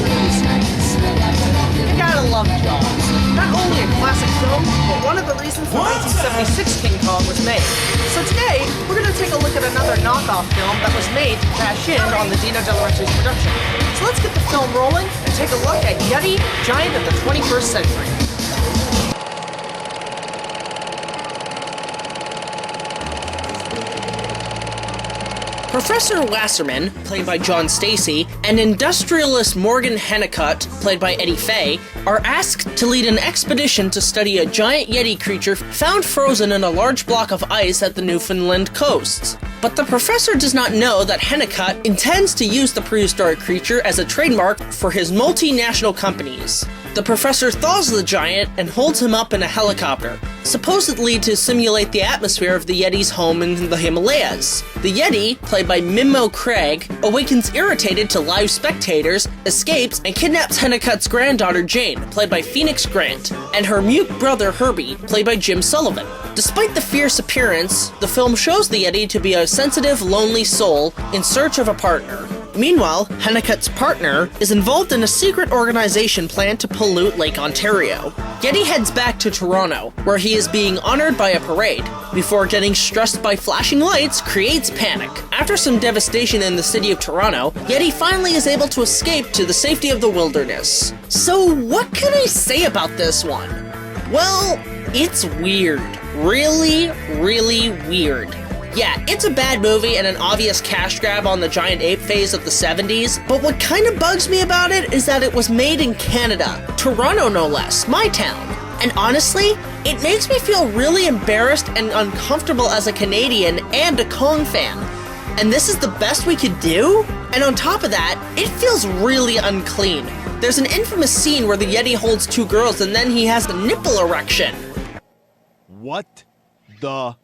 these things. You gotta love Jaws. Not only a classic film, but one of the reasons the 1976 King Kong was made. So today, we're gonna take a look at another knockoff film that was made to cash in on the Dino Laurentiis production. So let's get the film rolling and take a look at Yeti, Giant of the 21st Century. Professor Wasserman, played by John Stacy, and industrialist Morgan Hennicutt, played by Eddie Fay, are asked to lead an expedition to study a giant Yeti creature found frozen in a large block of ice at the Newfoundland coast. But the professor does not know that Hennicutt intends to use the prehistoric creature as a trademark for his multinational companies. The professor thaws the giant and holds him up in a helicopter, supposedly to simulate the atmosphere of the Yeti's home in the Himalayas. The Yeti, played by Mimo Craig, awakens irritated to live spectators, escapes, and kidnaps Hennicutt's granddaughter Jane, played by Phoenix Grant, and her mute brother Herbie, played by Jim Sullivan. Despite the fierce appearance, the film shows the Yeti to be a sensitive, lonely soul in search of a partner. Meanwhile, Hennicutt's partner is involved in a secret organization planned to pollute Lake Ontario. Yeti heads back to Toronto, where he is being honored by a parade. Before getting stressed by flashing lights, creates panic. After some devastation in the city of Toronto, Yeti finally is able to escape to the safety of the wilderness. So what can I say about this one? Well, it's weird. Really, really weird. Yeah, it's a bad movie and an obvious cash grab on the giant ape phase of the 70s, but what kind of bugs me about it is that it was made in Canada. Toronto, no less. My town. And honestly, it makes me feel really embarrassed and uncomfortable as a Canadian and a Kong fan. And this is the best we could do? And on top of that, it feels really unclean. There's an infamous scene where the Yeti holds two girls and then he has a nipple erection. What the?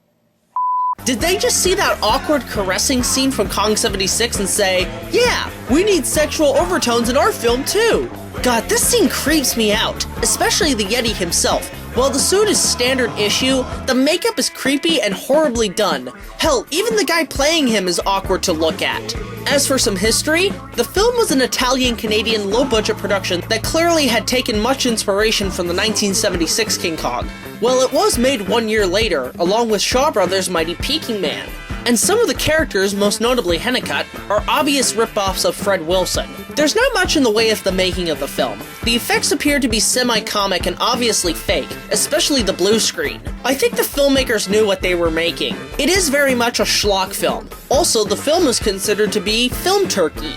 Did they just see that awkward caressing scene from Kong 76 and say, yeah, we need sexual overtones in our film too? God, this scene creeps me out, especially the Yeti himself. While the suit is standard issue, the makeup is creepy and horribly done. Hell, even the guy playing him is awkward to look at. As for some history, the film was an Italian-Canadian low-budget production that clearly had taken much inspiration from the 1976 King Kong. Well, it was made 1 year later, along with Shaw Brothers' Mighty Peking Man. And some of the characters, most notably Hennicutt, are obvious rip-offs of Fred Wilson. There's not much in the way of the making of the film. The effects appear to be semi-comic and obviously fake, especially the blue screen. I think the filmmakers knew what they were making. It is very much a schlock film. Also, the film is considered to be film turkey.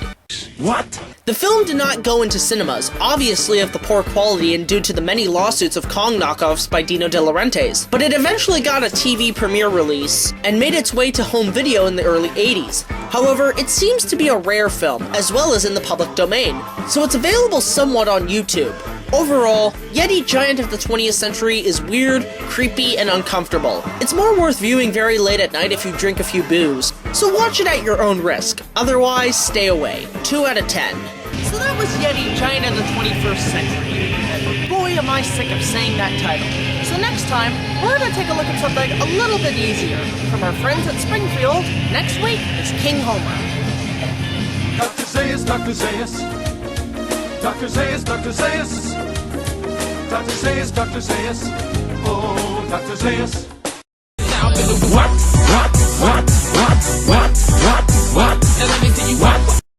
What? The film did not go into cinemas, obviously of the poor quality and due to the many lawsuits of Kong knockoffs by Dino De Laurentiis, but it eventually got a TV premiere release and made its way to home video in the early 80s. However, it seems to be a rare film, as well as in the public domain, so it's available somewhat on YouTube. Overall, Yeti Giant of the 20th Century is weird, creepy, and uncomfortable. It's more worth viewing very late at night if you drink a few booze, so watch it at your own risk. Otherwise, stay away. 2 out of 10. So that was Yeti Giant of the 21st Century. And boy am I sick of saying that title. So next time, we're going to take a look at something a little bit easier. From our friends at Springfield, next week is King Homer. Dr. Zayas, Dr. Zayas. Dr. Zayas, Dr. Zayas. Dr. Zayas, Dr. Zayas. Oh, Dr. Zayas. What?